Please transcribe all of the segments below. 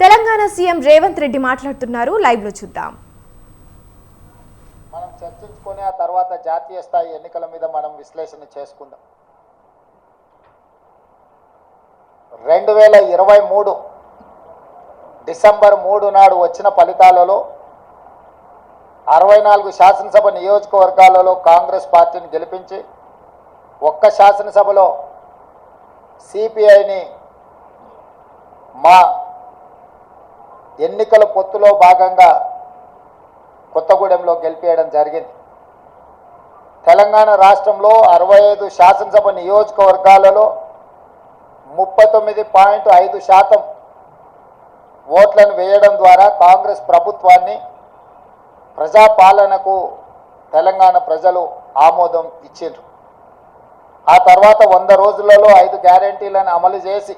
Telangana CM Revanth Reddy మాట్లాడుతున్నారు. Live లో చూద్దాం. మనం చర్చించుకొని ఆ తర్వాత జాతీయ స్థాయి ఎన్నికల మీద మనం విశ్లేషణ చేసుకుందాం. 2023 డిసెంబర్ 3 నాడు వచ్చిన ఫలితాలలో 64 శాసనసభ నియోజకవర్గాలలో కాంగ్రెస్ పార్టీని గెలిపించి ఒక్క శాసనసభలో సిపిఐని మా ఎన్నికల పొత్తులో భాగంగా కొత్తగూడెంలో గెలిపేయడం జరిగింది. తెలంగాణ రాష్ట్రంలో 65 శాసనసభ నియోజకవర్గాలలో 39.5% ఓట్లను వేయడం ద్వారా కాంగ్రెస్ ప్రభుత్వాన్ని ప్రజాపాలనకు తెలంగాణ ప్రజలు ఆమోదం ఇచ్చిండ్రు. ఆ తర్వాత 100 రోజులలో 5 గ్యారెంటీలను అమలు చేసి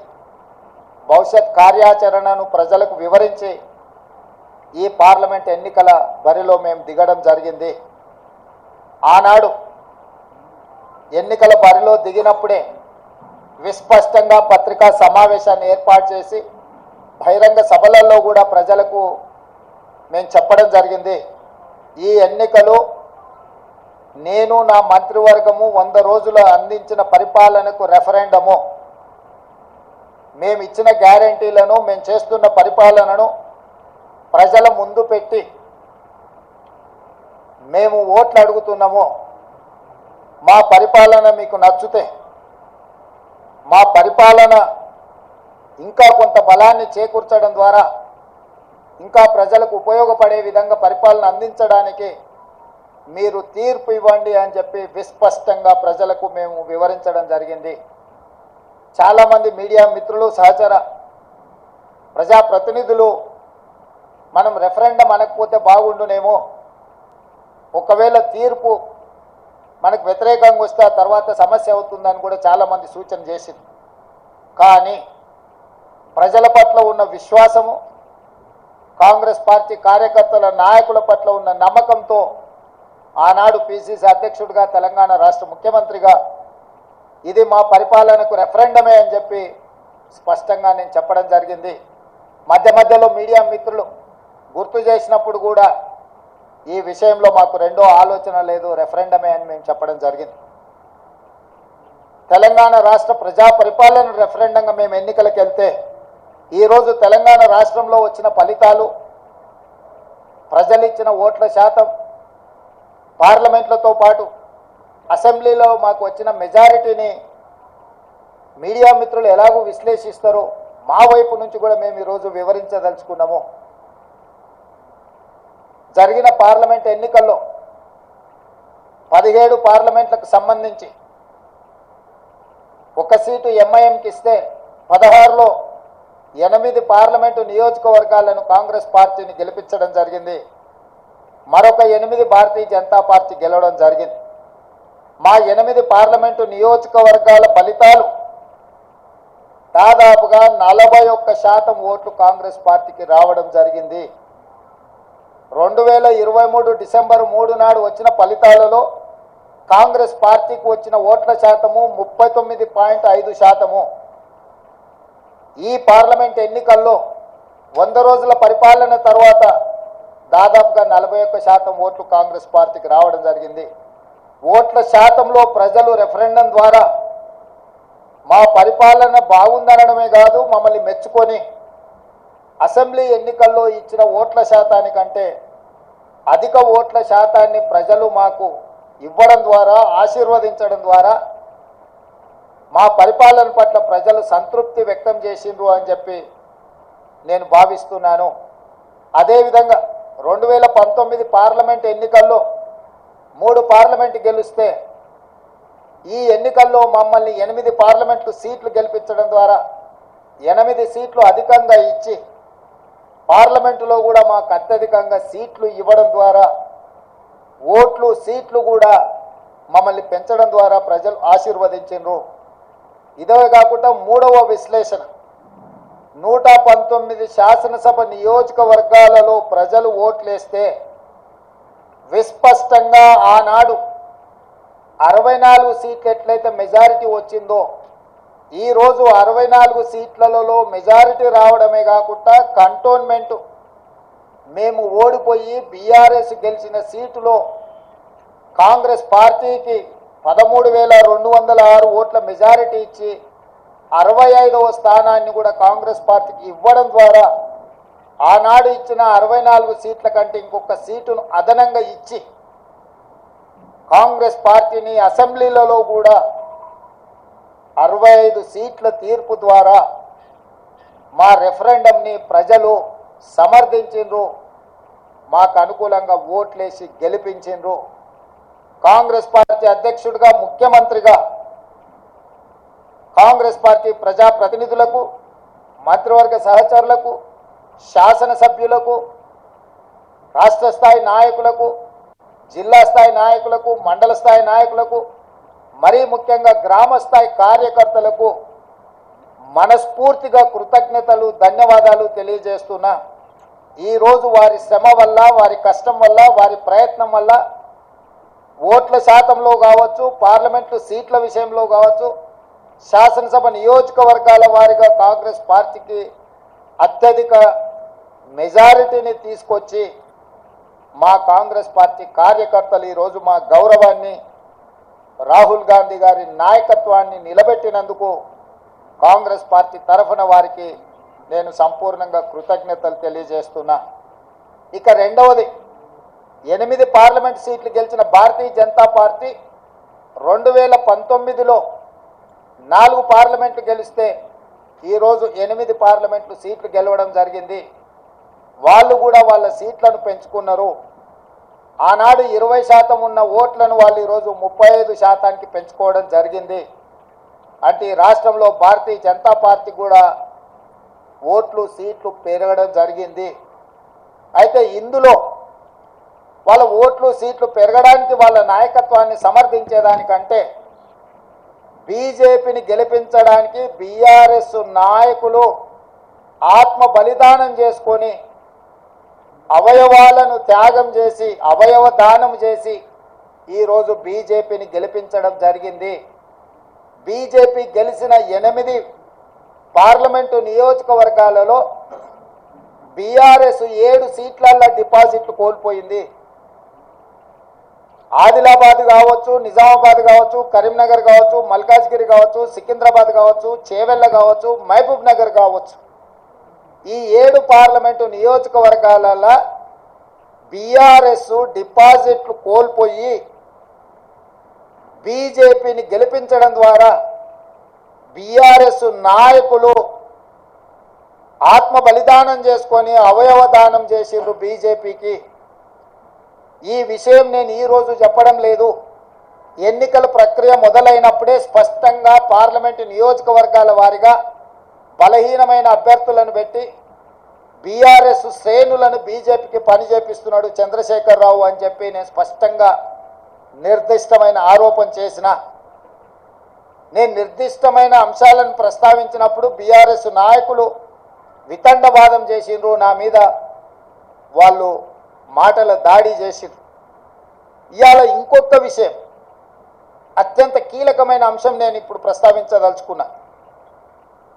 భవిష్యత్ కార్యాచరణను ప్రజలకు వివరించి ఈ పార్లమెంట్ ఎన్నికల బరిలో మేము దిగడం జరిగింది. ఆనాడు ఎన్నికల బరిలో దిగినప్పుడే విస్పష్టంగా పత్రికా సమావేశాన్ని ఏర్పాటు చేసి బహిరంగ సభలలో కూడా ప్రజలకు మేము చెప్పడం జరిగింది. ఈ ఎన్నికలు నేను నా మంత్రివర్గము 100 రోజులు అందించిన పరిపాలనకు రెఫరెండము, మేము ఇచ్చిన గ్యారెంటీలను మేము చేస్తున్న పరిపాలనను ప్రజల ముందు పెట్టి మేము ఓట్లు అడుగుతున్నాము. మా పరిపాలన మీకు నచ్చితే మా పరిపాలన ఇంకా కొంత బలాన్ని చేకూర్చడం ద్వారా ఇంకా ప్రజలకు ఉపయోగపడే విధంగా పరిపాలన అందించడానికి మీరు తీర్పు ఇవ్వండి అని చెప్పి విస్పష్టంగా ప్రజలకు మేము వివరించడం జరిగింది. చాలామంది మీడియా మిత్రులు, సహచర ప్రజాప్రతినిధులు మనం రెఫరెండం అనకపోతే బాగుండునేమో, ఒకవేళ తీర్పు మనకు వ్యతిరేకంగా వస్తే ఆ తర్వాత సమస్య అవుతుందని కూడా చాలామంది సూచన చేసింది. కానీ ప్రజల పట్ల ఉన్న విశ్వాసము, కాంగ్రెస్ పార్టీ కార్యకర్తల నాయకుల పట్ల ఉన్న నమ్మకంతో ఆనాడు పిసిసి అధ్యక్షుడిగా, తెలంగాణ రాష్ట్ర ముఖ్యమంత్రిగా ఇది మా పరిపాలనకు రెఫరెండమే అని చెప్పి స్పష్టంగా నేను చెప్పడం జరిగింది. మధ్య మధ్యలో మీడియా మిత్రులు గుర్తు చేసినప్పుడు కూడా ఈ విషయంలో మాకు రెండో ఆలోచన లేదు, రెఫరెండమే అని మేము చెప్పడం జరిగింది. తెలంగాణ రాష్ట్ర ప్రజా పరిపాలన రెఫరెండంగా మేము ఎన్నికలకు వెళ్తే ఈరోజు తెలంగాణ రాష్ట్రంలో వచ్చిన ఫలితాలు, ప్రజలు ఇచ్చిన ఓట్ల శాతం, పార్లమెంట్లతో పాటు అసెంబ్లీలో మాకు వచ్చిన మెజారిటీని మీడియా మిత్రులు ఎలాగూ విశ్లేషిస్తారో మా వైపు నుంచి కూడా మేము ఈరోజు వివరించదలుచుకున్నాము. జరిగిన పార్లమెంట్ ఎన్నికల్లో 17 పార్లమెంట్లకు సంబంధించి ఒక సీటు ఎంఐఎంకి ఇస్తే 16లో 8 పార్లమెంటు నియోజకవర్గాలను కాంగ్రెస్ పార్టీని గెలిపించడం జరిగింది. మరొక 8 భారతీయ జనతా పార్టీ గెలవడం జరిగింది. మా 8 పార్లమెంటు నియోజకవర్గాల ఫలితాలు దాదాపుగా 41% ఓట్లు కాంగ్రెస్ పార్టీకి రావడం జరిగింది. 2023 డిసెంబర్ 3 నాడు వచ్చిన ఫలితాలలో కాంగ్రెస్ పార్టీకి వచ్చిన ఓట్ల శాతము 39.5%. ఈ పార్లమెంట్ ఎన్నికల్లో 100 రోజుల పరిపాలన తర్వాత దాదాపుగా 41% ఓట్లు కాంగ్రెస్ పార్టీకి రావడం జరిగింది. ఓట్ల శాతంలో ప్రజలు రెఫరెండం ద్వారా మా పరిపాలన బాగుందనడమే కాదు, మమ్మల్ని మెచ్చుకొని అసెంబ్లీ ఎన్నికల్లో ఇచ్చిన ఓట్ల శాతానికంటే అధిక ఓట్ల శాతాన్ని ప్రజలు మాకు ఇవ్వడం ద్వారా, ఆశీర్వదించడం ద్వారా మా పరిపాలన పట్ల ప్రజలు సంతృప్తి వ్యక్తం చేసిండ్రు అని చెప్పి నేను భావిస్తున్నాను. అదేవిధంగా 2019 పార్లమెంట్ ఎన్నికల్లో 3 పార్లమెంట్ గెలిస్తే ఈ ఎన్నికల్లో మమ్మల్ని 8 పార్లమెంటు సీట్లు గెలిపించడం ద్వారా 8 సీట్లు అధికంగా ఇచ్చి పార్లమెంటులో కూడా మాకు అత్యధికంగా సీట్లు ఇవ్వడం ద్వారా ఓట్లు, సీట్లు కూడా మమ్మల్ని పెంచడం ద్వారా ప్రజలు ఆశీర్వదించారు. ఇదే కాకుండా మూడవ విశ్లేషణ, 119 శాసనసభ నియోజకవర్గాలలో ప్రజలు ఓట్లేస్తే విస్పష్టంగా ఆనాడు 64 సీట్లు ఎట్లయితే మెజారిటీ వచ్చిందో ఈరోజు 64 సీట్లలో మెజారిటీ రావడమే కాకుండా కంటోన్మెంట్ మేము ఓడిపోయి బీఆర్ఎస్ గెలిచిన సీటులో కాంగ్రెస్ పార్టీకి 13,206 ఓట్ల మెజారిటీ ఇచ్చి 65వ స్థానాన్ని కూడా కాంగ్రెస్ పార్టీకి ఇవ్వడం ద్వారా ఆనాడు ఇచ్చిన 64 సీట్ల కంటే ఇంకొక సీటును అదనంగా ఇచ్చి కాంగ్రెస్ పార్టీని అసెంబ్లీలలో కూడా 65 సీట్ల తీర్పు ద్వారా మా రెఫరెండంని ప్రజలు సమర్థించిండ్రు, మాకు అనుకూలంగా ఓట్లేసి గెలిపించిండ్రు. కాంగ్రెస్ పార్టీ అధ్యక్షుడిగా, ముఖ్యమంత్రిగా కాంగ్రెస్ పార్టీ ప్రజాప్రతినిధులకు, మంత్రివర్గ సహచరులకు, శాసనసభ్యులకు, రాష్ట్ర స్థాయి నాయకులకు, జిల్లా స్థాయి నాయకులకు, మండల స్థాయి నాయకులకు, మరీ ముఖ్యంగా గ్రామ స్థాయి కార్యకర్తలకు మనస్ఫూర్తిగా కృతజ్ఞతలు, ధన్యవాదాలు తెలియజేస్తున్నా. ఈరోజు వారి శ్రమ వల్ల, వారి కష్టం వల్ల, వారి ప్రయత్నం వల్ల ఓట్ల శాతంలో కావచ్చు, పార్లమెంటు సీట్ల విషయంలో కావచ్చు, శాసనసభ నియోజకవర్గాల వారిగా కాంగ్రెస్ పార్టీకి అత్యధిక మెజారిటీని తీసుకొచ్చి మా కాంగ్రెస్ పార్టీ కార్యకర్తలు ఈరోజు మా గౌరవాన్ని, రాహుల్ గాంధీ గారి నాయకత్వాన్ని నిలబెట్టినందుకు కాంగ్రెస్ పార్టీ తరఫున వారికి నేను సంపూర్ణంగా కృతజ్ఞతలు తెలియజేస్తున్నా. ఇక రెండవది, 8 పార్లమెంట్ సీట్లు గెలిచిన భారతీయ జనతా పార్టీ 2019లో 4 పార్లమెంట్లు గెలిస్తే ఈరోజు 8 పార్లమెంట్లు సీట్లు గెలవడం జరిగింది. వాళ్ళు కూడా వాళ్ళ సీట్లను పెంచుకున్నారు. ఆనాడు 20% ఉన్న ఓట్లను వాళ్ళు ఈరోజు 35%కి పెంచుకోవడం జరిగింది. అంటే ఈ రాష్ట్రంలో భారతీయ జనతా పార్టీ కూడా ఓట్లు, సీట్లు పెరగడం జరిగింది. అయితే ఇందులో వాళ్ళ ఓట్లు, సీట్లు పెరగడానికి వాళ్ళ నాయకత్వాన్ని సమర్థించేదానికంటే బీజేపీని గెలిపించడానికి బీఆర్ఎస్ నాయకులు ఆత్మ బలిదానం చేసుకొని అవయవాలను త్యాగం చేసి, అవయవ దానం చేసి ఈరోజు బీజేపీని గెలిపించడం జరిగింది. బీజేపీ గెలిచిన 8 పార్లమెంటు నియోజకవర్గాలలో బీఆర్ఎస్ 7 సీట్లల్లో డిపాజిట్లు కోల్పోయింది. ఆదిలాబాద్ కావచ్చు, నిజామాబాద్ కావచ్చు, కరీంనగర్ కావచ్చు, మల్కాజ్గిరి కావచ్చు, సికింద్రాబాద్ కావచ్చు, చేవెళ్ళ కావచ్చు, మహబూబ్ నగర్ కావచ్చు, ఈ 7 పార్లమెంటు నియోజకవర్గాలలో బీఆర్ఎస్ డిపాజిట్లు కోల్పోయి బీజేపీని గెలిపించడం ద్వారా బీఆర్ఎస్ నాయకులు ఆత్మ బలిదానం చేసుకొని అవయవ దానం చేసిండ్రు బీజేపీకి. ఈ విషయం నేను ఈరోజు చెప్పడం లేదు. ఎన్నికల ప్రక్రియ మొదలైనప్పుడే స్పష్టంగా పార్లమెంటు నియోజకవర్గాల వారిగా బలహీనమైన అభ్యర్థులను పెట్టి బీఆర్ఎస్ శ్రేణులను బీజేపీకి పని చేపిస్తున్నాడు చంద్రశేఖరరావు అని చెప్పి నేను స్పష్టంగా నిర్దిష్టమైన ఆరోపణ చేసిన. నేను నిర్దిష్టమైన అంశాలను ప్రస్తావించినప్పుడు బీఆర్ఎస్ నాయకులు వితండవాదం చేసిండ్రు, నా మీద వాళ్ళు మాటల దాడి చేసిండ్రు. ఇవాళ ఇంకొక విషయం, అత్యంత కీలకమైన అంశం నేను ఇప్పుడు ప్రస్తావించదలుచుకున్నా.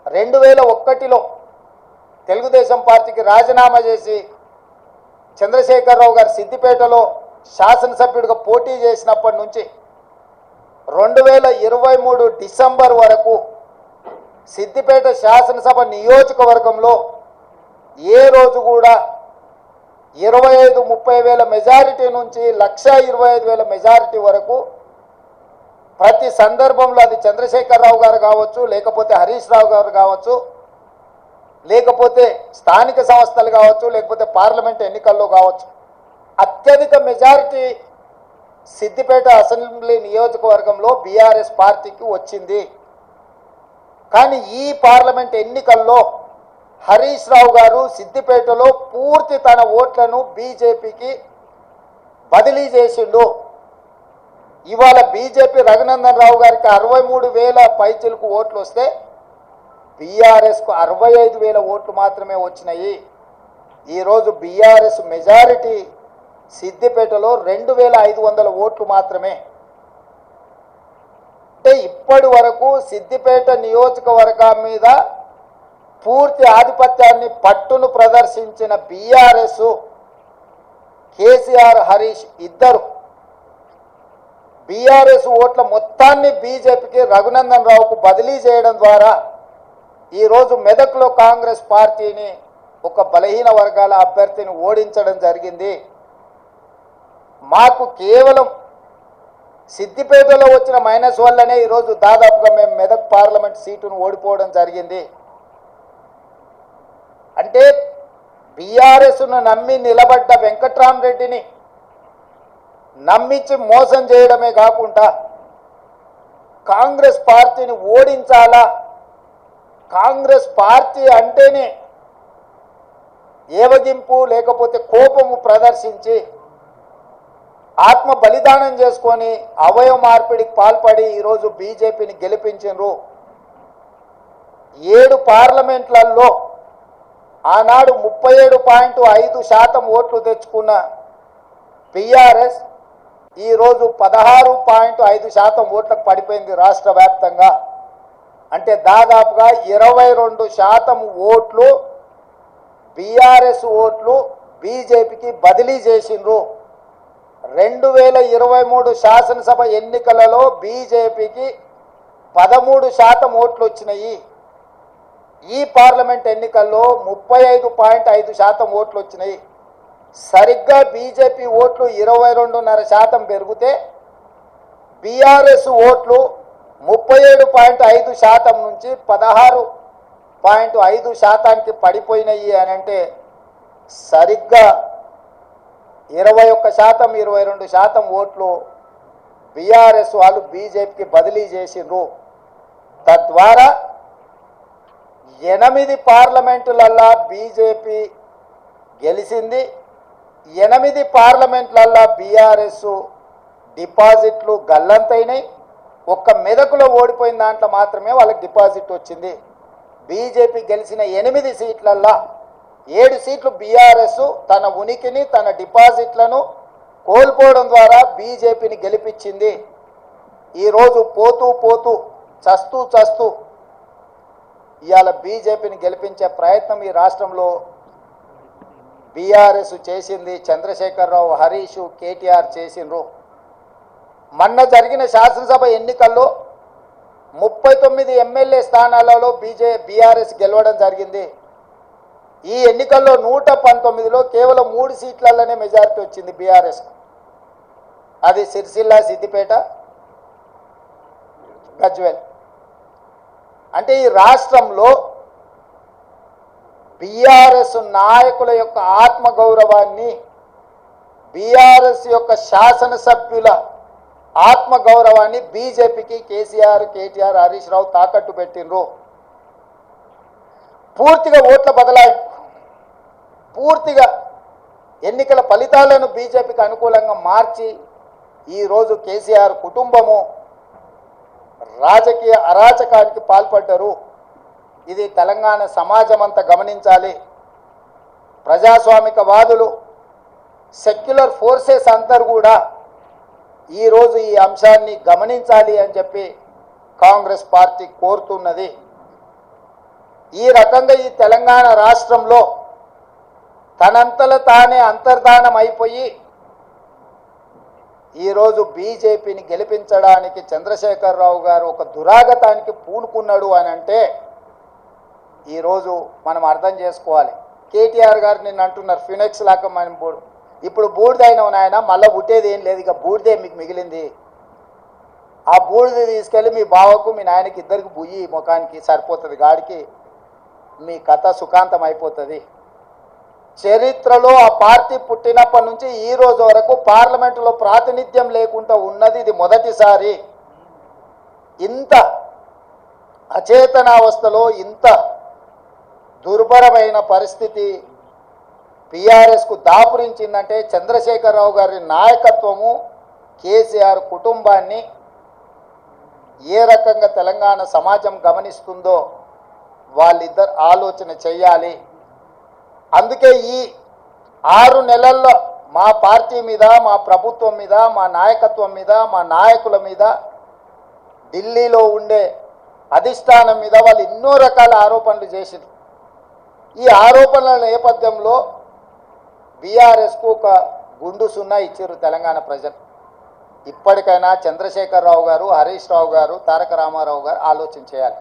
2001లో తెలుగుదేశం పార్టీకి రాజీనామా చేసి చంద్రశేఖరరావు గారు సిద్దిపేటలో శాసనసభ్యుడిగా పోటీ చేసినప్పటి నుంచి 2023 డిసెంబర్ వరకు సిద్దిపేట శాసనసభ నియోజకవర్గంలో ఏ రోజు కూడా 25-30 వేల మెజారిటీ నుంచి 1,25,000 మెజారిటీ వరకు ప్రతి సందర్భంలో అది చంద్రశేఖరరావు గారు కావచ్చు, లేకపోతే హరీష్ రావు గారు కావచ్చు, లేకపోతే స్థానిక సంస్థలు కావచ్చు, లేకపోతే పార్లమెంట్ ఎన్నికల్లో కావచ్చు, అత్యధిక మెజారిటీ సిద్దిపేట అసెంబ్లీ నియోజకవర్గంలో బీఆర్ఎస్ పార్టీకి వచ్చింది. కానీ ఈ పార్లమెంట్ ఎన్నికల్లో హరీష్ రావు గారు సిద్దిపేటలో పూర్తి తన ఓట్లను బీజేపీకి బదిలీ చేసిండు. ఇవాళ బీజేపీ రఘునందన్ రావు గారికి 63,000 పైచిలకు ఓట్లు వస్తే బీఆర్ఎస్కు 65,000 ఓట్లు మాత్రమే వచ్చినాయి. ఈరోజు బీఆర్ఎస్ మెజారిటీ సిద్దిపేటలో 2,500 ఓట్లు మాత్రమే. అంటే ఇప్పటి వరకు సిద్దిపేట నియోజకవర్గం మీద పూర్తి ఆధిపత్యాన్ని పట్టును ప్రదర్శించిన బీఆర్ఎస్, కేసీఆర్, హరీష్ ఇద్దరు బీఆర్ఎస్ ఓట్ల మొత్తాన్ని బీజేపీకి రఘునందన్ రావుకు బదిలీ చేయడం ద్వారా ఈరోజు మెదక్లో కాంగ్రెస్ పార్టీని ఒక బలహీన వర్గాల అభ్యర్థిని ఓడించడం జరిగింది. మాకు కేవలం సిద్దిపేటలో వచ్చిన మైనస్ వల్లనే ఈరోజు దాదాపుగా మేము మెదక్ పార్లమెంట్ సీటును ఓడిపోవడం జరిగింది. అంటే బీఆర్ఎస్ను నమ్మి నిలబడ్డ వెంకట్రామరెడ్డిని నమ్మించి మోసం చేయడమే కాకుండా కాంగ్రెస్ పార్టీని ఓడించాలా, కాంగ్రెస్ పార్టీ అంటేనే ఏవగింపు లేకపోతే కోపము ప్రదర్శించి ఆత్మ బలిదానం చేసుకొని అవయవ మార్పిడికి పాల్పడి ఈరోజు బీజేపీని గెలిపించారు. 7 పార్లమెంట్లలో ఆనాడు 37.5% ఓట్లు తెచ్చుకున్న బీఆర్ఎస్ ఈరోజు 16.5% ఓట్లకు పడిపోయింది రాష్ట్ర వ్యాప్తంగా. అంటే దాదాపుగా 22% ఓట్లు బీఆర్ఎస్ ఓట్లు బీజేపీకి బదిలీ చేసిండ్రు. 2023 శాసనసభ ఎన్నికలలో బీజేపీకి 13% ఓట్లు వచ్చినాయి. ఈ పార్లమెంట్ ఎన్నికల్లో 35.5% ఓట్లు వచ్చినాయి. సరిగ్గా బీజేపీ ఓట్లు 22.5% పెరిగితే బీఆర్ఎస్ ఓట్లు 37.5% నుంచి 16.5%కి పడిపోయినాయి అని అంటే సరిగ్గా 21%, 22% ఓట్లు బీఆర్ఎస్ వాళ్ళు బీజేపీకి బదిలీ చేసిండ్రు. తద్వారా 8 పార్లమెంటులల్లా బీజేపీ గెలిచింది. 8 పార్లమెంట్లల్లా బీఆర్ఎస్ డిపాజిట్లు గల్లంతైనాయి. ఒక్క మెదకులో ఓడిపోయిన దాంట్లో మాత్రమే వాళ్ళకి డిపాజిట్ వచ్చింది. బీజేపీ గెలిచిన 8 సీట్లల్లా 7 సీట్లు బీఆర్ఎస్ తన ఉనికిని, తన డిపాజిట్లను కోల్పోవడం ద్వారా బీజేపీని గెలిపించింది. ఈరోజు పోతూ పోతూ చస్తూ చస్తూ ఇవాళ బీజేపీని గెలిపించే ప్రయత్నం ఈ రాష్ట్రంలో బీఆర్ఎస్ చేసింది. చంద్రశేఖరరావు, హరీష్, కేటీఆర్ చేసిండ్రు. మొన్న జరిగిన శాసనసభ ఎన్నికల్లో 39 ఎమ్మెల్యే స్థానాలలో బీఆర్ఎస్ గెలవడం జరిగింది. ఈ ఎన్నికల్లో 119లో కేవలం 3 సీట్లలోనే మెజారిటీ వచ్చింది బీఆర్ఎస్. అది సిరిసిల్ల, సిద్దిపేట, గజ్వేల్. అంటే ఈ రాష్ట్రంలో బీఆర్ఎస్ నాయకుల యొక్క ఆత్మగౌరవాన్ని, బీఆర్ఎస్ యొక్క శాసనసభ్యుల ఆత్మగౌరవాన్ని బీజేపీకి కేసీఆర్, కేటీఆర్, హరీష్ రావు తాకట్టు పెట్టిండ్రు. పూర్తిగా ఓట్ల బదలాయింపు, పూర్తిగా ఎన్నికల ఫలితాలను బీజేపీకి అనుకూలంగా మార్చి ఈరోజు కేసీఆర్ కుటుంబము రాజకీయ అరాచకానికి పాల్పడ్డారు. ఇది తెలంగాణ సమాజం అంతా గమనించాలి. ప్రజాస్వామికవాదులు, సెక్యులర్ ఫోర్సెస్ అందరూ కూడా ఈరోజు ఈ అంశాన్ని గమనించాలి అని చెప్పి కాంగ్రెస్ పార్టీ కోరుతున్నది. ఈ రకంగా ఈ తెలంగాణ రాష్ట్రంలో తనంతల తానే అంతర్ధానం అయిపోయి ఈరోజు బీజేపీని గెలిపించడానికి చంద్రశేఖరరావు గారు ఒక దురాగతానికి పూనుకున్నాడు అని అంటే ఈరోజు మనం అర్థం చేసుకోవాలి. కేటీఆర్ గారు నిన్న అంటున్నారు ఫినెక్స్ లాగా మనం ఇప్పుడు బూడిదైన నాయన మళ్ళీ పుట్టేది ఏం లేదు, ఇక బూడిదే మీకు మిగిలింది. ఆ బూడిద తీసుకెళ్ళి మీ బావకు, మీ నాయనకి ఇద్దరికి బుయ్యి ముఖానికి సరిపోతుంది, గాడికి మీ కథ సుఖాంతం అయిపోతుంది. చరిత్రలో ఆ పార్టీ పుట్టినప్పటి నుంచి ఈ రోజు వరకు పార్లమెంటులో ప్రాతినిధ్యం లేకుండా ఉన్నది ఇది మొదటిసారి. ఇంత అచేతనావస్థలో, ఇంత దుర్భరమైన పరిస్థితి బీఆర్ఎస్కు దాపురించిందంటే చంద్రశేఖరరావు గారి నాయకత్వము, కేసీఆర్ కుటుంబాన్ని ఏ రకంగా తెలంగాణ సమాజం గమనిస్తుందో వాళ్ళిద్దరు ఆలోచన చెయ్యాలి. అందుకే ఈ 6 నెలల్లో మా పార్టీ మీద, మా ప్రభుత్వం మీద, మా నాయకత్వం మీద, మా నాయకుల మీద ఢిల్లీలో ఉండే అధిష్టానం మీద వాళ్ళు ఎన్నో రకాల ఆరోపణలు చేశారు. ఈ ఆరోపణల నేపథ్యంలో బీఆర్ఎస్కు ఒక గుండు సున్నా ఇచ్చారు తెలంగాణ ప్రజలు. ఇప్పటికైనా చంద్రశేఖరరావు గారు, హరీష్ రావు గారు, తారక రామారావు గారు ఆలోచన చేయాలి.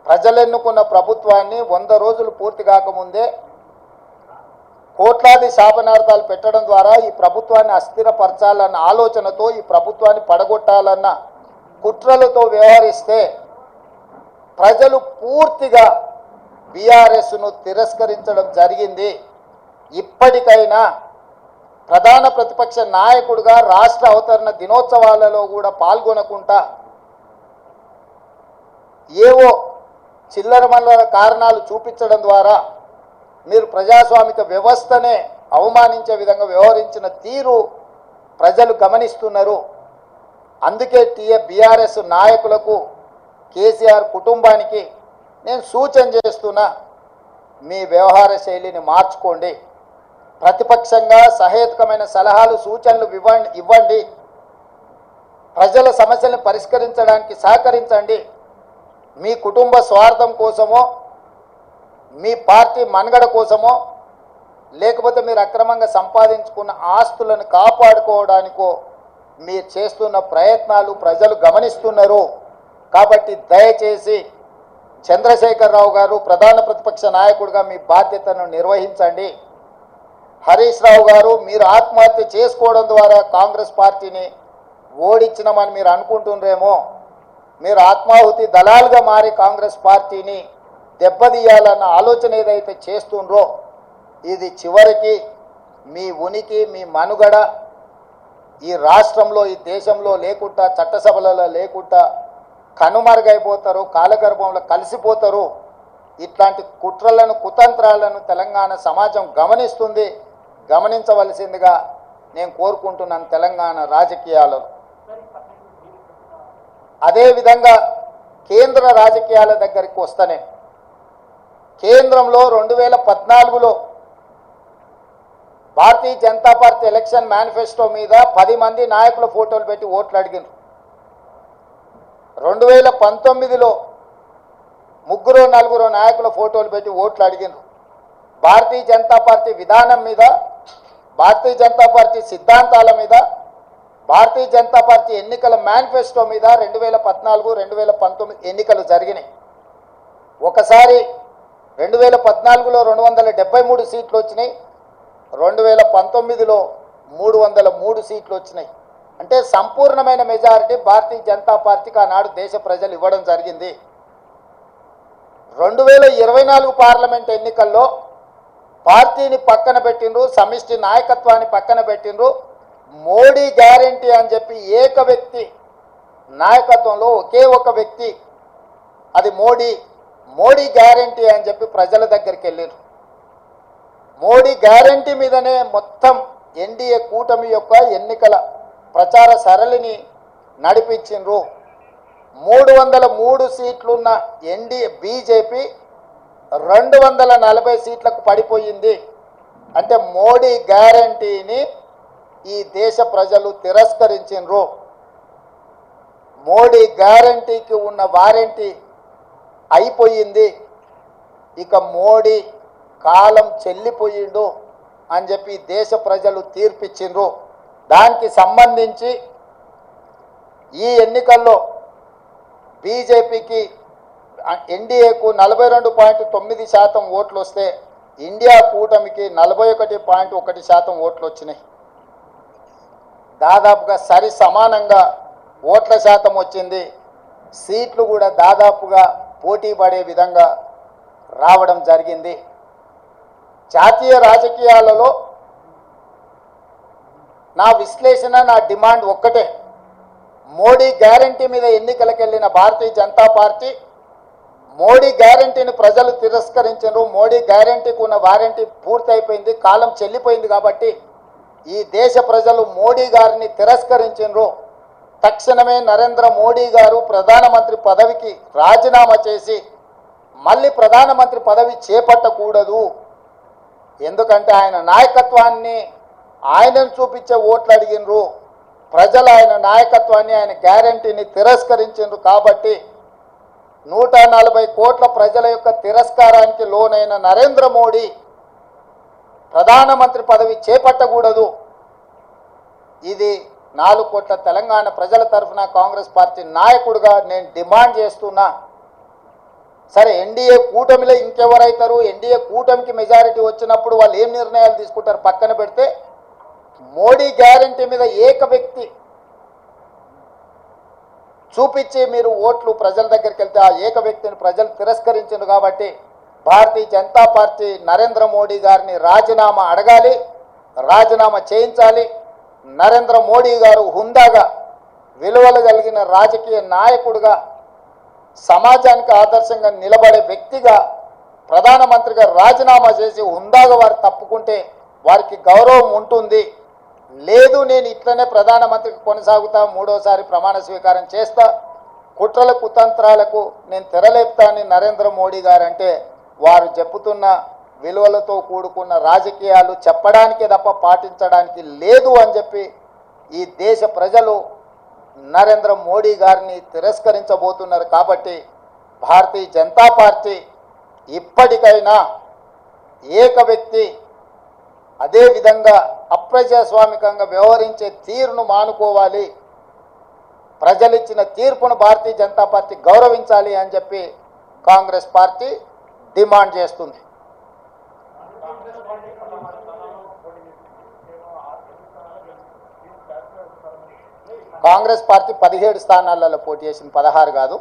ప్రజలు ఎన్నుకున్న ప్రభుత్వాన్ని 100 రోజులు పూర్తి కాకముందే కోట్లాది శాపనార్థాలు పెట్టడం ద్వారా ఈ ప్రభుత్వాన్ని అస్థిరపరచాలన్న ఆలోచనతో, ఈ ప్రభుత్వాన్ని పడగొట్టాలన్న కుట్రలతో వ్యవహరిస్తే ప్రజలు పూర్తిగా బీఆర్ఎస్ను తిరస్కరించడం జరిగింది. ఇప్పటికైనా ప్రధాన ప్రతిపక్ష నాయకుడిగా రాష్ట్ర అవతరణ దినోత్సవాలలో కూడా పాల్గొనకుండా ఏవో చిల్లర మల్లర కారణాలు చూపించడం ద్వారా మీరు ప్రజాస్వామిక వ్యవస్థనే అవమానించే విధంగా వ్యవహరించిన తీరు ప్రజలు గమనిస్తున్నారు. అందుకే బీఆర్ఎస్ నాయకులకు, కేసీఆర్ కుటుంబానికి నేను సూచన చేస్తున్నా, మీ వ్యవహార శైలిని మార్చుకోండి. ప్రతిపక్షంగా సహేతుకమైన సలహాలు, సూచనలు ఇవ్వండి. ప్రజల సమస్యలను పరిష్కరించడానికి సహకరించండి. మీ కుటుంబ స్వార్థం కోసమో, మీ పార్టీ మనుగడ కోసమో, లేకపోతే మీరు అక్రమంగా సంపాదించుకున్న ఆస్తులను కాపాడుకోవడానికో మీరు చేస్తున్న ప్రయత్నాలు ప్రజలు గమనిస్తున్నారు. కాబట్టి దయచేసి చంద్రశేఖరరావు గారు ప్రధాన ప్రతిపక్ష నాయకుడిగా మీ బాధ్యతను నిర్వహించండి. హరీష్ రావు గారు, మీరు ఆత్మహత్య చేసుకోవడం ద్వారా కాంగ్రెస్ పార్టీని ఓడించినామని మీరు అనుకుంటున్నారేమో. మీరు ఆత్మాహుతి దళాలుగా మారి కాంగ్రెస్ పార్టీని దెబ్బతీయాలన్న ఆలోచన ఏదైతే చేస్తుండ్రో, ఇది చివరికి మీ ఉనికి, మీ మనుగడ ఈ రాష్ట్రంలో, ఈ దేశంలో లేకుండా, చట్టసభలలో లేకుండా కనుమరుగైపోతారు, కాలగర్భంలో కలిసిపోతారు. ఇట్లాంటి కుట్రలను, కుతంత్రాలను తెలంగాణ సమాజం గమనిస్తుంది. గమనించవలసిందిగా నేను కోరుకుంటున్నాను తెలంగాణ రాజకీయాలలో. అదేవిధంగా కేంద్ర రాజకీయాల దగ్గరికి వస్తేనే, కేంద్రంలో 2014లో Bharatiya Janata party election manifesto మీద 10 మంది నాయకుల ఫోటోలు పెట్టి ఓట్లు అడిగారు. 2019లో 3-4 నాయకుల ఫోటోలు పెట్టి ఓట్లు అడిగారు. భారతీయ జనతా పార్టీ విధానం మీద, భారతీయ జనతా పార్టీ సిద్ధాంతాల మీద, భారతీయ జనతా పార్టీ ఎన్నికల మేనిఫెస్టో మీద 2014, 2019 ఎన్నికలు జరిగినాయి. ఒకసారి 2014లో 273 సీట్లు వచ్చినాయి, 2019లో 303 సీట్లు వచ్చినాయి. అంటే సంపూర్ణమైన మెజారిటీ భారతీయ జనతా పార్టీకి ఆనాడు దేశ ప్రజలు ఇవ్వడం జరిగింది. 2024 పార్లమెంట్ ఎన్నికల్లో పార్టీని పక్కన పెట్టిండ్రు, సమిష్టి నాయకత్వాన్ని పక్కన పెట్టిండ్రు. మోడీ గ్యారంటీ అని చెప్పి ఏక వ్యక్తి నాయకత్వంలో ఒకే ఒక వ్యక్తి, అది మోడీ గ్యారంటీ అని చెప్పి ప్రజల దగ్గరికి వెళ్ళారు. మోడీ గ్యారంటీ మీదనే మొత్తం ఎన్డీఏ కూటమి యొక్క ఎన్నికల ప్రచార సరళిని నడిపించిండ్రు. 303 సీట్లున్న బీజేపీ 240 సీట్లకు పడిపోయింది. అంటే మోడీ గ్యారంటీని ఈ దేశ ప్రజలు తిరస్కరించిండ్రు. మోడీ గ్యారంటీకి ఉన్న వారంటీ అయిపోయింది. ఇక మోడీ కాలం చెల్లిపోయిండు అని చెప్పి దేశ ప్రజలు తీర్పిచ్చిండ్రు. దానికి సంబంధించి ఈ ఎన్నికల్లో బీజేపీకి, ఎన్డీఏకు 42.9% ఓట్లు వస్తే ఇండియా కూటమికి 41.1% ఓట్లు వచ్చినాయి. దాదాపుగా సరి సమానంగా ఓట్ల శాతం వచ్చింది. సీట్లు కూడా దాదాపుగా పోటీ పడే విధంగా రావడం జరిగింది. జాతీయ రాజకీయాలలో నా విశ్లేషణ, నా డిమాండ్ ఒక్కటే. మోడీ గ్యారంటీ మీద ఎన్నికలకు వెళ్ళిన భారతీయ జనతా పార్టీ మోడీ గ్యారంటీని ప్రజలు తిరస్కరించారు. మోడీ గ్యారంటీకి ఉన్న వారంటీ పూర్తయిపోయింది, కాలం చెల్లిపోయింది. కాబట్టి ఈ దేశ ప్రజలు మోడీ గారిని తిరస్కరించారు. తక్షణమే నరేంద్ర మోడీ గారు ప్రధానమంత్రి పదవికి రాజీనామా చేసి మళ్ళీ ప్రధానమంత్రి పదవి చేపట్టకూడదు. ఎందుకంటే ఆయన నాయకత్వాన్ని, ఆయనను చూపించే ఓట్లు అడిగినరు. ప్రజలు ఆయన నాయకత్వాన్ని, ఆయన గ్యారంటీని తిరస్కరించారు. కాబట్టి 140 కోట్ల ప్రజల యొక్క తిరస్కారానికి లోనైన నరేంద్ర మోడీ ప్రధానమంత్రి పదవి చేపట్టకూడదు. ఇది 4 కోట్ల తెలంగాణ ప్రజల తరఫున కాంగ్రెస్ పార్టీ నాయకుడిగా నేను డిమాండ్ చేస్తున్నా. సరే, ఎన్డీఏ కూటమిలో ఇంకెవరైతారు? ఎన్డీఏ కూటమికి మెజారిటీ వచ్చినప్పుడు వాళ్ళు ఏం నిర్ణయాలు తీసుకుంటారు పక్కన పెడితే, మోడీ గ్యారంటీ మీద ఏక వ్యక్తి చూపించి మీరు ఓట్లు ప్రజల దగ్గరికి వెళ్తే ఆ ఏక వ్యక్తిని ప్రజలు తిరస్కరించారు. కాబట్టి భారతీయ జనతా పార్టీ నరేంద్ర మోడీ గారిని రాజీనామా అడగాలి, రాజీనామా చేయించాలి. నరేంద్ర మోడీ గారు హుందాగా, విలువలు కలిగిన రాజకీయ నాయకుడిగా, సమాజానికి ఆదర్శంగా నిలబడే వ్యక్తిగా ప్రధానమంత్రిగా రాజీనామా చేసి హుందాగా వారు తప్పుకుంటే వారికి గౌరవం ఉంటుంది. లేదు, నేను ఇట్లనే ప్రధానమంత్రికి కొనసాగుతా, 3వసారి ప్రమాణ స్వీకారం చేస్తా, కుట్రల కుతంత్రాలకు నేను తెరలేపుతా అని నరేంద్ర మోడీ గారు అంటే, వారు చెప్పుతున్న విలువలతో కూడుకున్న రాజకీయాలు చెప్పడానికే తప్ప పాటించడానికి లేదు అని చెప్పి ఈ దేశ ప్రజలు నరేంద్ర మోడీ గారిని తిరస్కరించబోతున్నారు. కాబట్టి భారతీయ జనతా పార్టీ ఇప్పటికైనా ఏక వ్యక్తి అదేవిధంగా అప్రజాస్వామికంగా వ్యవహరించే తీరును మానుకోవాలి. ప్రజలిచ్చిన తీర్పును భారతీయ జనతా పార్టీ గౌరవించాలి అని చెప్పి కాంగ్రెస్ పార్టీ డిమాండ్ చేస్తుంది. కాంగ్రెస్ పార్టీ 17 స్థానాలలో పోటీ చేసింది, 16 కాదు.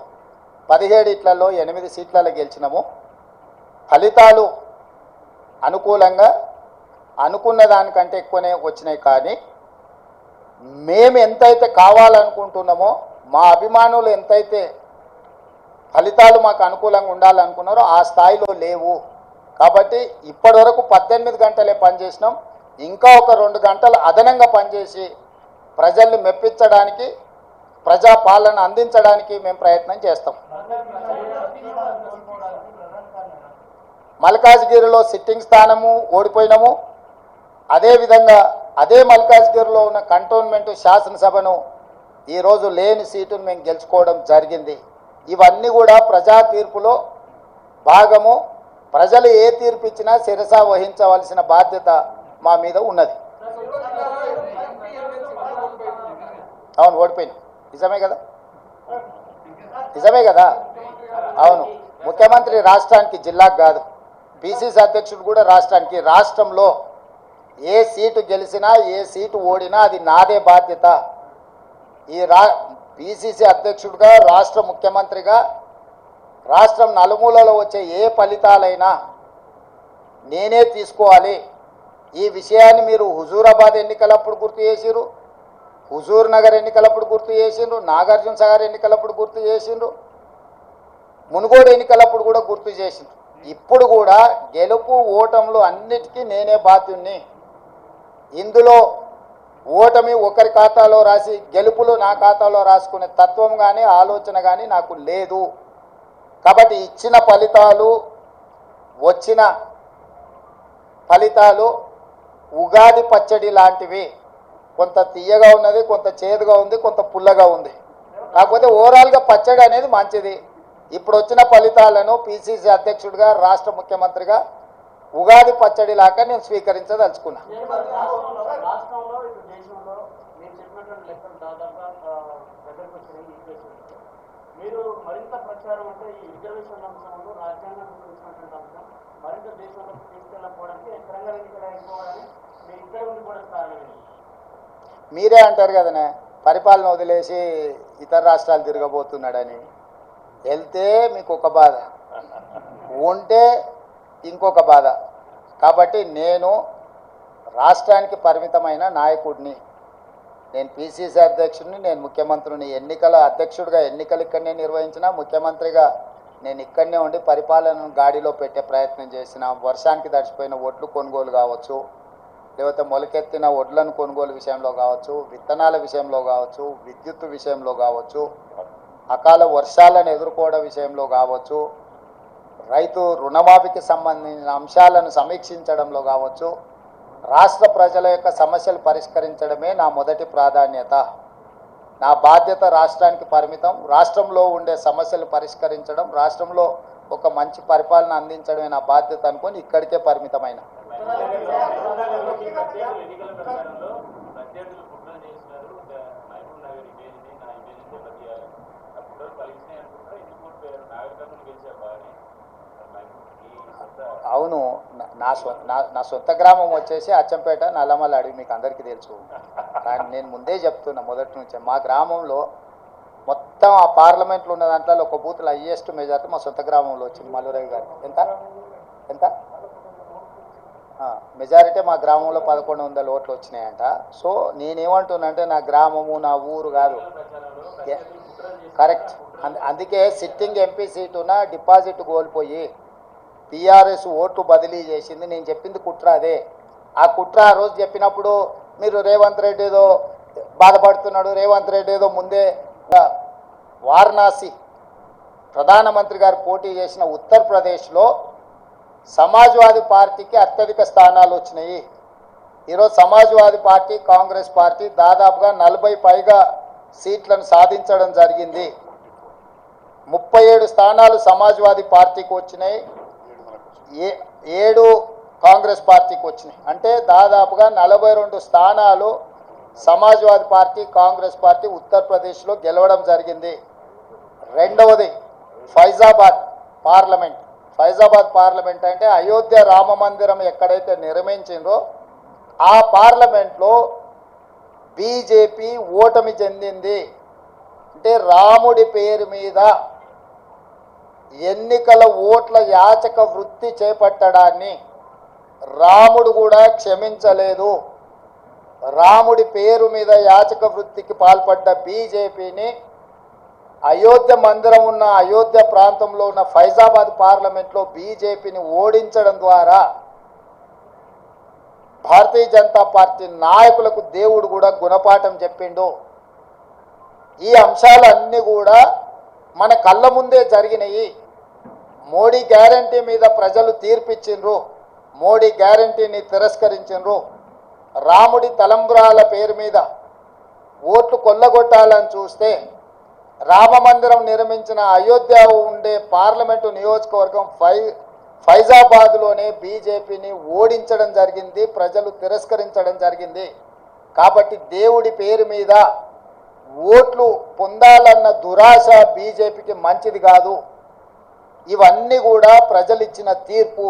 17 ఇట్లలో 8 సీట్లలో గెలిచినాము. ఫలితాలు అనుకూలంగా అనుకున్న దానికంటే ఎక్కువనే వచ్చినాయి. కానీ మేము ఎంతైతే కావాలనుకుంటున్నామో, మా అభిమానులు ఎంతైతే ఫలితాలు మాకు అనుకూలంగా ఉండాలనుకున్నారో ఆ స్థాయిలో లేవు. కాబట్టి ఇప్పటి వరకు 18 గంటలే పనిచేసినాం. ఇంకా ఒక 2 గంటలు అదనంగా పనిచేసి ప్రజల్ని మెప్పించడానికి, ప్రజాపాలన అందించడానికి మేము ప్రయత్నం చేస్తాం. మల్కాజ్గిరిలో సిట్టింగ్ స్థానము ఓడిపోయినాము. అదేవిధంగా అదే మల్కాజ్గిరిలో ఉన్న కంటోన్మెంట్ శాసనసభను ఈరోజు లేని సీటును మేము గెలుచుకోవడం జరిగింది. ఇవన్నీ కూడా ప్రజా తీర్పులో భాగము. ప్రజలు ఏ తీర్పు ఇచ్చినా శిరస వహించవలసిన బాధ్యత మా మీద ఉన్నది. అవును, ఓడిపోయినా. నిజమే కదా, నిజమే కదా. అవును, ముఖ్యమంత్రి రాష్ట్రానికి, జిల్లాకు కాదు. పిసిసి అధ్యక్షుడు కూడా రాష్ట్రానికి. రాష్ట్రంలో ఏ సీటు గెలిచినా, ఏ సీటు ఓడినా అది నాదే బాధ్యత. ఈ పిసిసి అధ్యక్షుడిగా, రాష్ట్ర ముఖ్యమంత్రిగా రాష్ట్రం నలుమూలలో వచ్చే ఏ ఫలితాలైనా నేనే తీసుకోవాలి. ఈ విషయాన్ని మీరు హుజూరాబాద్ ఎన్నికలప్పుడు గుర్తు చేసిరు, హుజూర్ నగర్ ఎన్నికలప్పుడు గుర్తు చేసిండ్రు, నాగార్జున సాగర్ ఎన్నికలప్పుడు గుర్తు చేసిండ్రు, మునుగోడు ఎన్నికలప్పుడు కూడా గుర్తు చేసిండ్రు. ఇప్పుడు కూడా గెలుపు ఓటములు అన్నిటికీ నేనే బాధ్యుణ్ణి. ఇందులో ఓటమి ఒకరి ఖాతాలో రాసి గెలుపులు నా ఖాతాలో రాసుకునే తత్వం కానీ ఆలోచన కానీ నాకు లేదు. కాబట్టి ఇచ్చిన ఫలితాలు, వచ్చిన ఫలితాలు ఉగాది పచ్చడి లాంటివి. కొంత తీయగా ఉన్నది, కొంత చేదుగా ఉంది, కొంత పుల్లగా ఉంది. కాకపోతే ఓవరాల్గా పచ్చడి అనేది మంచిది. ఇప్పుడు వచ్చిన ఫలితాలను పిసిసి అధ్యక్షుడిగా, రాష్ట్ర ముఖ్యమంత్రిగా ఉగాది పచ్చడి లాగా నేను స్వీకరించదలుచుకున్నా. మీరు మరింత ప్రచారం అంటే ఈ రిజర్వేషన్ అంశంలో రాజ్యాంగం గురించినటువంటి అంశం మరింత దేశంలోకి తీసుకెళ్ళకపోవడానికి తెలంగాణ ఎన్నికలు అయిపోవాలని మీ ఇక్కడ ఉండి కూడా కారణం. మీరే అంటారు కదనే, పరిపాలన వదిలేసి ఇతర రాష్ట్రాలు తిరగబోతున్నాడని. వెళ్తే మీకు ఒక బాధ, ఉంటే ఇంకొక బాధ. కాబట్టి నేను రాష్ట్రానికి పరిమితమైన నాయకుడిని. నేను పిసిసి అధ్యక్షుడిని, నేను ముఖ్యమంత్రిని. ఎన్నికల అధ్యక్షుడిగా ఎన్నికలు ఇక్కడనే నిర్వహించిన, ముఖ్యమంత్రిగా నేను ఇక్కడనే ఉండి పరిపాలనను గాడిలో పెట్టే ప్రయత్నం చేసిన. వర్షానికి తడిచిపోయిన ఒడ్లు కొనుగోలు కావచ్చు, లేకపోతే మొలకెత్తిన ఒడ్లను కొనుగోలు విషయంలో కావచ్చు, విత్తనాల విషయంలో కావచ్చు, విద్యుత్ విషయంలో కావచ్చు, అకాల వర్షాలను ఎదుర్కోవడం విషయంలో కావచ్చు, రైతు రుణమాఫీకి సంబంధించిన అంశాలను సమీక్షించడంలో కావచ్చు, రాష్ట్ర ప్రజల యొక్క సమస్యలు పరిష్కరించడమే నా మొదటి ప్రాధాన్యత. నా బాధ్యత రాష్ట్రానికి పరిమితం. రాష్ట్రంలో ఉండే సమస్యలు పరిష్కరించడం, రాష్ట్రంలో ఒక మంచి పరిపాలన అందించడమే నా బాధ్యత అనుకొని ఇక్కడికే పరిమితమైన. ఎన్నికల ప్రచారంలో ప్రత్యర్థులు కుట్రలు చేసినారు. మహబూబ్ నగర్ ఇమేజ్ని నా ఇమేజ్ దెబ్బతీయాలి. ఆ కుట్రలు ఫలించినాయి అనుకుంటారా? ఎందుకు ఓడిపోయారు? నాగర్ కర్నూలు గెలిచారు బాగానే. అవును, నా సొంత గ్రామం వచ్చేసి అచ్చంపేట, నల్లమల్ల అడవి, మీకు అందరికీ తెలుసు. కానీ నేను ముందే చెప్తున్నా మొదటి నుంచే, మా గ్రామంలో మొత్తం ఆ పార్లమెంట్లో ఉన్న దాంట్లో ఒక బూత్లో హైయెస్ట్ మెజార్టీ మా సొంత గ్రామంలో వచ్చింది. మల్లురవి గారు ఎంత మెజారిటీ మా గ్రామంలో 1100 ఓట్లు వచ్చినాయంట. సో నేనేమంటున్నానంటే నా గ్రామము నా ఊరు కాదు, కరెక్ట్. అందుకే సిట్టింగ్ ఎంపీ సీటున డిపాజిట్ కోల్పోయి టీఆర్ఎస్ ఓట్లు బదిలీ చేసింది. నేను చెప్పింది కుట్ర అదే. ఆ కుట్ర ఆ రోజు చెప్పినప్పుడు మీరు రేవంత్ రెడ్డి ఏదో బాధపడుతున్నాడు, రేవంత్ రెడ్డి ఏదో ముందే వారణాసి ప్రధానమంత్రి గారు పోటీ చేసిన ఉత్తరప్రదేశ్లో సమాజ్వాదీ పార్టీకి అత్యధిక స్థానాలు వచ్చినాయి. ఈరోజు సమాజ్వాదీ పార్టీ, కాంగ్రెస్ పార్టీ దాదాపుగా 40 పైగా సీట్లను సాధించడం జరిగింది. 37 స్థానాలు సమాజ్వాదీ పార్టీకి వచ్చినాయి, 7 కాంగ్రెస్ పార్టీకి వచ్చినాయి. అంటే దాదాపుగా 42 స్థానాలు సమాజ్వాదీ పార్టీ, కాంగ్రెస్ పార్టీ ఉత్తరప్రదేశ్లో గెలవడం జరిగింది. రెండవది ఫైజాబాద్ పార్లమెంట్. ఫైజాబాద్ పార్లమెంట్ అంటే అయోధ్య రామ మందిరం ఎక్కడైతే నిర్మించిందో ఆ పార్లమెంట్లో బీజేపీ ఓటమి చెందింది. అంటే రాముడి పేరు మీద ఎన్నికల ఓట్ల యాచక వృత్తి చేపట్టడాన్ని రాముడు కూడా క్షమించలేదు. రాముడి పేరు మీద యాచక వృత్తికి పాల్పడ్డ బీజేపీని అయోధ్య మందిరం ఉన్న అయోధ్య ప్రాంతంలో ఉన్న ఫైజాబాద్ పార్లమెంట్లో బీజేపీని ఓడించడం ద్వారా భారతీయ జనతా పార్టీ నాయకులకు దేవుడు కూడా గుణపాఠం చెప్పిండు. ఈ అంశాలన్నీ కూడా మన కళ్ళ ముందే జరిగినాయి. మోడీ గ్యారంటీ మీద ప్రజలు తీర్పిచ్చిండ్రు, మోడీ గ్యారంటీని తిరస్కరించిండ్రు. రాముడి తలంబ్రాల పేరు మీద ఓట్లు కొల్లగొట్టాలని చూస్తే రామ మందిరం నిర్మించిన అయోధ్య ఉండే పార్లమెంటు నియోజకవర్గం ఫైజాబాద్లోనే బీజేపీని ఓడించడం జరిగింది, ప్రజలు తిరస్కరించడం జరిగింది. కాబట్టి దేవుడి పేరు మీద ఓట్లు పొందాలన్న దురాశ బీజేపీకి మంచిది కాదు. ఇవన్నీ కూడా ప్రజలు ఇచ్చిన తీర్పు.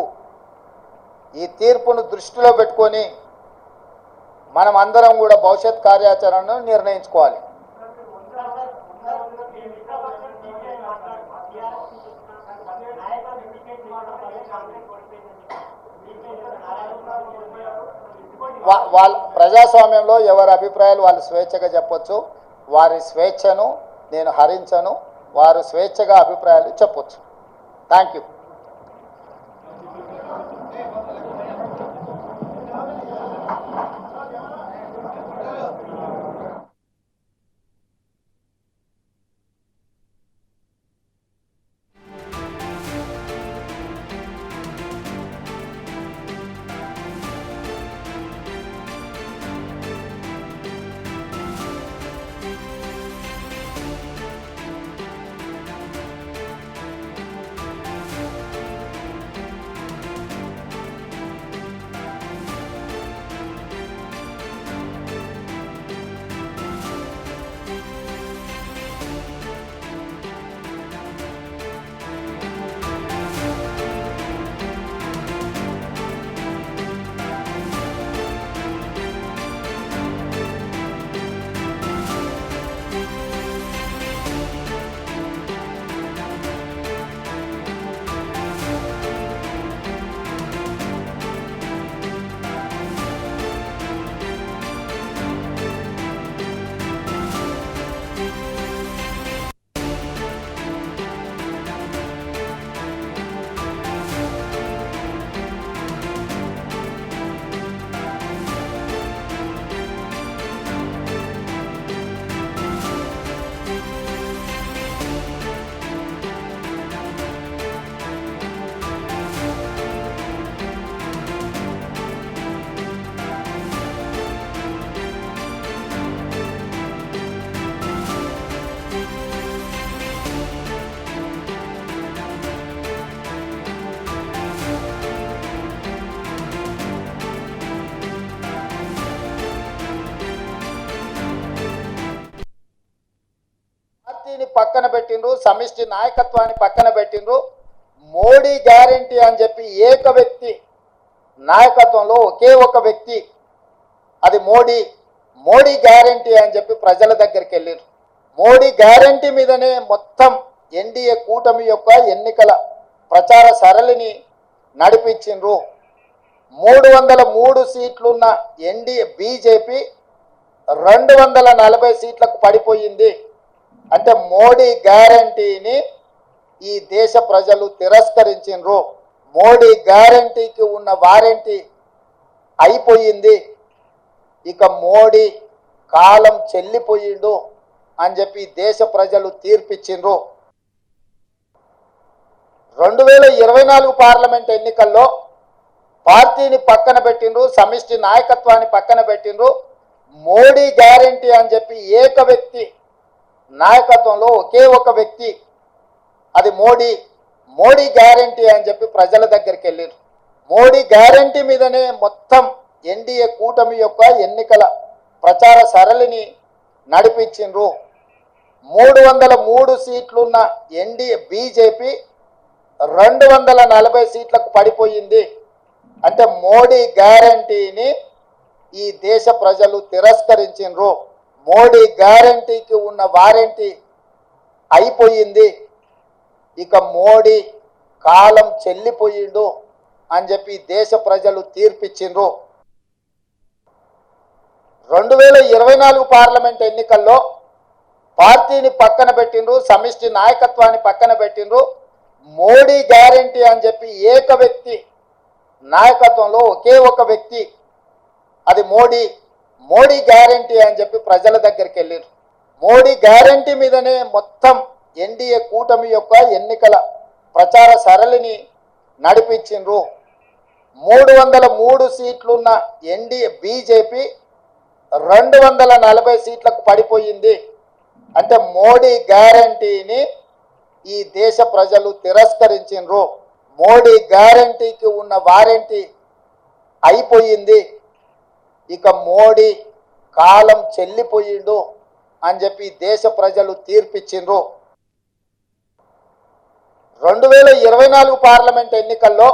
ఈ తీర్పును దృష్టిలో పెట్టుకొని మనం అందరం కూడా భవిష్యత్ కార్యాచరణను నిర్ణయించుకోవాలి. వాళ్ళ ప్రజాస్వామ్యంలో ఎవరి అభిప్రాయాలు వాళ్ళు స్వేచ్ఛగా చెప్పొచ్చు. వారి స్వేచ్ఛను నేను హరించను. వారు స్వేచ్ఛగా అభిప్రాయాలు చెప్పొచ్చు. Thank you. పక్కన పెట్టిండ్రు, సమిష్టి నాయకత్వాన్ని పక్కన పెట్టిండ్రు. మోడీ గ్యారంటీ అని చెప్పి ఏక వ్యక్తి నాయకత్వంలో ఒకే ఒక వ్యక్తి, అది మోడీ గ్యారంటీ అని చెప్పి ప్రజల దగ్గరికి వెళ్ళారు. మోడీ గ్యారంటీ మీదనే మొత్తం ఎన్డీఏ కూటమి యొక్క ఎన్నికల ప్రచార సరళిని నడిపించిండ్రు. 303 సీట్లున్న ఎన్డీఏ బీజేపీ 240 సీట్లకు పడిపోయింది. అంటే మోడీ గ్యారంటీని ఈ దేశ ప్రజలు తిరస్కరించిండ్రు. మోడీ గ్యారంటీకి ఉన్న వారంటీ అయిపోయింది. ఇక మోడీ కాలం చెల్లిపోయిండు అని చెప్పి దేశ ప్రజలు తీర్పిచ్చిండ్రు. 2024 పార్లమెంట్ ఎన్నికల్లో పార్టీని పక్కన పెట్టిండ్రు, సమిష్టి నాయకత్వాన్ని పక్కన పెట్టిండ్రు. మోడీ గ్యారంటీ అని చెప్పి ఏక వ్యక్తి నాయకత్వంలో ఒకే ఒక వ్యక్తి, అది మోడీ గ్యారంటీ అని చెప్పి ప్రజల దగ్గరికి వెళ్ళారు. మోడీ గ్యారంటీ మీదనే మొత్తం ఎన్డీఏ కూటమి యొక్క ఎన్నికల ప్రచార సరళిని నడిపించిండ్రు. 303 సీట్లున్న ఎన్డీఏ బీజేపీ 240 సీట్లకు పడిపోయింది. అంటే మోడీ గ్యారంటీని ఈ దేశ ప్రజలు తిరస్కరించిండ్రు. మోడీ గ్యారంటీకి ఉన్న వారంటీ అయిపోయింది. ఇక మోడీ కాలం చెల్లిపోయిండు అని చెప్పి దేశ ప్రజలు తీర్పిచ్చిండ్రు. 2024 పార్లమెంట్ ఎన్నికల్లో పార్టీని పక్కన పెట్టిండ్రు, సమిష్టి నాయకత్వాన్ని పక్కన పెట్టిండ్రు. మోడీ గ్యారంటీ అని చెప్పి ఏక వ్యక్తి నాయకత్వంలో ఒకే ఒక వ్యక్తి, అది మోడీ గ్యారంటీ అని చెప్పి ప్రజల దగ్గరికి వెళ్ళారు. మోడీ గ్యారంటీ మీదనే మొత్తం ఎన్డీఏ కూటమి యొక్క ఎన్నికల ప్రచార సరళిని నడిపించిండ్రు. 303 సీట్లున్న ఎన్డీఏ బీజేపీ 240 సీట్లకు పడిపోయింది. అంటే మోడీ గ్యారంటీని ఈ దేశ ప్రజలు తిరస్కరించిండ్రు. మోడీ గ్యారంటీకి ఉన్న వారంటీ అయిపోయింది. ఇక మోడీ కాలం చెల్లిపోయిండు అని చెప్పి దేశ ప్రజలు తీర్పిచ్చిండ్రు. 2024 పార్లమెంట్ ఎన్నికల్లో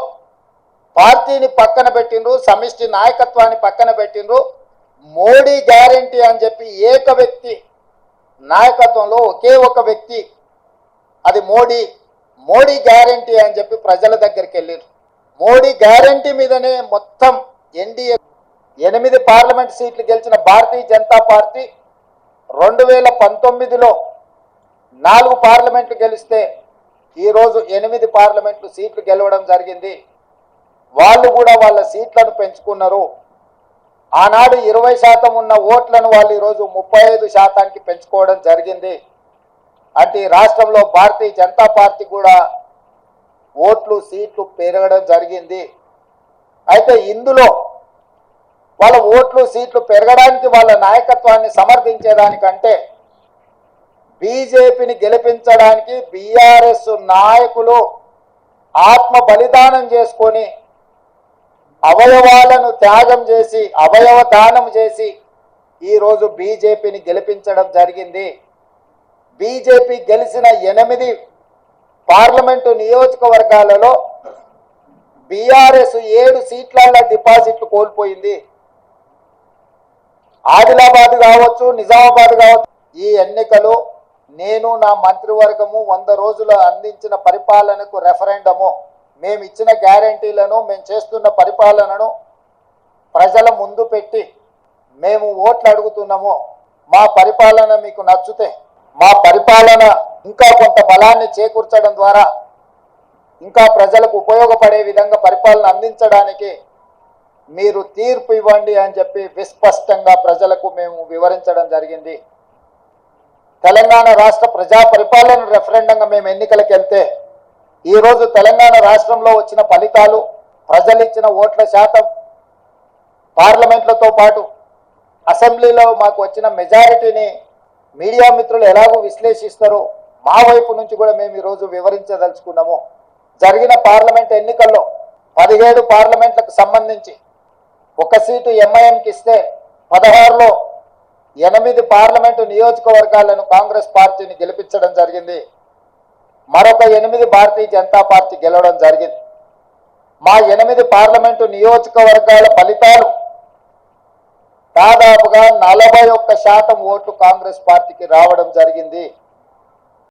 పార్టీని పక్కన పెట్టిండ్రు, సమిష్టి నాయకత్వాన్ని పక్కన పెట్టిండ్రు. మోడీ గ్యారంటీ అని చెప్పి ఏక వ్యక్తి నాయకత్వంలో ఒకే ఒక వ్యక్తి, అది మోడీ గ్యారంటీ అని చెప్పి ప్రజల దగ్గరికి వెళ్ళారు. మోడీ గ్యారంటీ మీదనే మొత్తం ఎన్డీఏ 8 పార్లమెంట్ సీట్లు గెలిచిన భారతీయ జనతా పార్టీ 2019లో 4 పార్లమెంట్లు గెలిస్తే ఈరోజు 8 పార్లమెంట్లు సీట్లు గెలవడం జరిగింది. వాళ్ళు కూడా వాళ్ళ సీట్లను పెంచుకున్నారు. ఆనాడు 20% ఉన్న ఓట్లను వాళ్ళు ఈరోజు 35%కి పెంచుకోవడం జరిగింది. అంటే రాష్ట్రంలో భారతీయ జనతా పార్టీ కూడా ఓట్లు సీట్లు పెరగడం జరిగింది. అయితే ఇందులో వాళ్ళ ఓట్లు సీట్లు పెరగడానికి వాళ్ళ నాయకత్వాన్ని సమర్థించేదానికంటే బీజేపీని గెలిపించడానికి బీఆర్ఎస్ నాయకులు ఆత్మ బలిదానం చేసుకొని అవయవాలను త్యాగం చేసి అవయవ దానం చేసి ఈరోజు బీజేపీని గెలిపించడం జరిగింది. బీజేపీ గెలిచిన 8 పార్లమెంటు నియోజకవర్గాలలో బీఆర్ఎస్ 7 సీట్ల డిపాజిట్లు కోల్పోయింది. ఆదిలాబాద్ కావచ్చు, నిజామాబాద్ కావచ్చు. ఈ ఎన్నికలు నేను నా మంత్రివర్గము 100 రోజులు అందించిన పరిపాలనకు రెఫరెండము, మేము ఇచ్చిన గ్యారంటీలను, మేము చేస్తున్న పరిపాలనను ప్రజల ముందు పెట్టి మేము ఓట్లు అడుగుతున్నాము. మా పరిపాలన మీకు నచ్చితే, మా పరిపాలన ఇంకా కొంత బలాన్ని చేకూర్చడం ద్వారా ఇంకా ప్రజలకు ఉపయోగపడే విధంగా పరిపాలన అందించడానికి మీరు తీర్పు ఇవ్వండి అని చెప్పి విస్పష్టంగా ప్రజలకు మేము వివరించడం జరిగింది. తెలంగాణ రాష్ట్ర ప్రజా పరిపాలన రెఫరెండంగా మేము ఎన్నికలకు వెళ్తే ఈరోజు తెలంగాణ రాష్ట్రంలో వచ్చిన ఫలితాలు, ప్రజలు ఇచ్చిన ఓట్ల శాతం, పార్లమెంట్లతో పాటు అసెంబ్లీలో మాకు వచ్చిన మెజారిటీని మీడియా మిత్రులు ఎలాగో విశ్లేషిస్తారో మా వైపు నుంచి కూడా మేము ఈరోజు వివరించదలుచుకున్నాము. జరిగిన పార్లమెంట్ ఎన్నికల్లో 17 పార్లమెంట్లకు సంబంధించి 1 సీటు ఎంఐఎంకి ఇస్తే 16లో 8 పార్లమెంటు నియోజకవర్గాలను కాంగ్రెస్ పార్టీని గెలిపించడం జరిగింది. మరొక 8 భారతీయ జనతా పార్టీ గెలవడం జరిగింది. మా 8 పార్లమెంటు నియోజకవర్గాల ఫలితాలు దాదాపుగా 41% ఓట్లు కాంగ్రెస్ పార్టీకి రావడం జరిగింది.